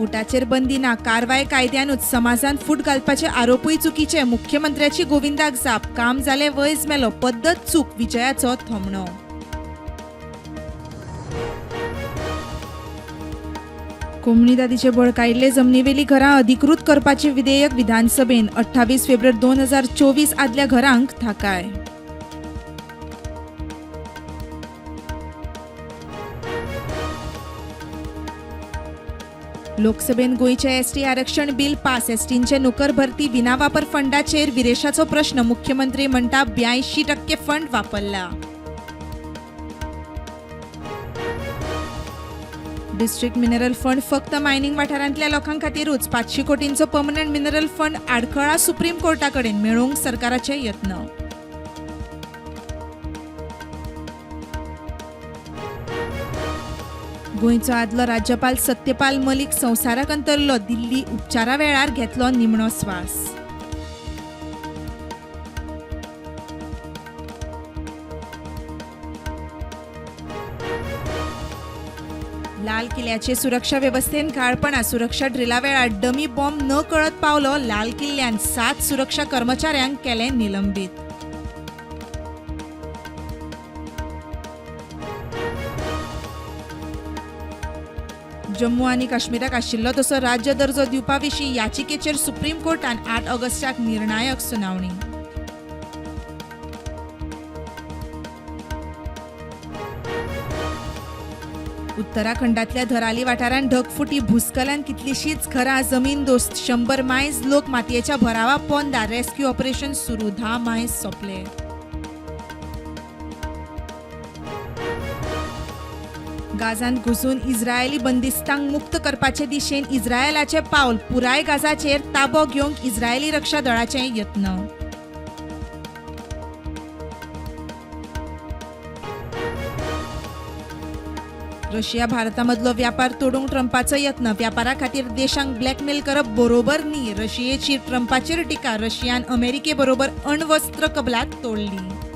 उटाचेर बंदी ना, कारवाय कायद्यानूच समाजान फूट घालपाचे आरोपूय चुकीचे. मुख्यमंत्र्याची गोविंदाक जाप. काम जाले वयस मेलो, पद्दत चूक. विजयाचो थोमणो. कोमुनिदादीचे बळ कायिल्ले जमनीवेली घरां अधिकृत करपाचे विधेयक विधानसभेन. 28 फेब्रुवारी 2024 आदल्या घरांक थाकाय. लोकसभेन गोंयचे एसटी आरक्षण बिल पास. एसटींचे नोकर भरती विनावापर फंडाचेर विरेशाचो प्रश्न. मुख्यमंत्री म्हणटा 82% फंड वापरला. डिस्ट्रिक्ट मिनरल फंड फक्त मायनिंग वाठारांतल्या लोकां खातीरूच. 500 कोटींचो पर्मनंट मिनरल फंड आडखळा सुप्रीम कोर्टाकडेन. मेळोवंक सरकाराचे यत्न. गोंयचो आदलो राज्यपाल सत्यपाल मलीक संवसाराक अंतरलो. दिल्ली उपचारा वेळार घेतलो निमणो स्वास. लाल किल्ल्याचे सुरक्षा वेवस्थेन काळपणा. सुरक्षा ड्रिला वेळार डमी बॉम्ब न कळत पावलो. लाल किल्ल्यान 7 सुरक्षा कर्मचाऱ्यांक केले निलंबीत. जम्मू आनी काश्मीराक आशिल्लो तसो राज्य दर्जो दिवपा विशीं याचिकेचेर सुप्रीम कोर्टान 8 ऑगस्टाक निर्णायक सुनावणी. उत्तराखंडातल्या धराली वाठारांत ढगफुटी. भूस्खलन. कितलीशींच घरां जमीनदोस्त. 100 मायज लोक मातयेच्या भरावा पोंदा. रेस्क्यू ऑपरेशन सुरू. 10 मायज सोंपले. गाझांत घुसून इस्रायली बंदिस्तांक मुक्त करपाचे दिशेन इस्रायलाचे पावल. पुराय गाझाचेर ताबो घेवंक इस्रायली रक्षा दळाचे यत्न. रशिया भारतामधलो व्यापार तोडूंक ट्रंपाचो यत्न. व्यापारा खातीर देशांक ब्लॅकमेल करप बरोबर न्ही. रशियेची ट्रंपाचेर टिका. रशियान अमेरिके बरोबर अण्वस्त्र कबलात तोडली.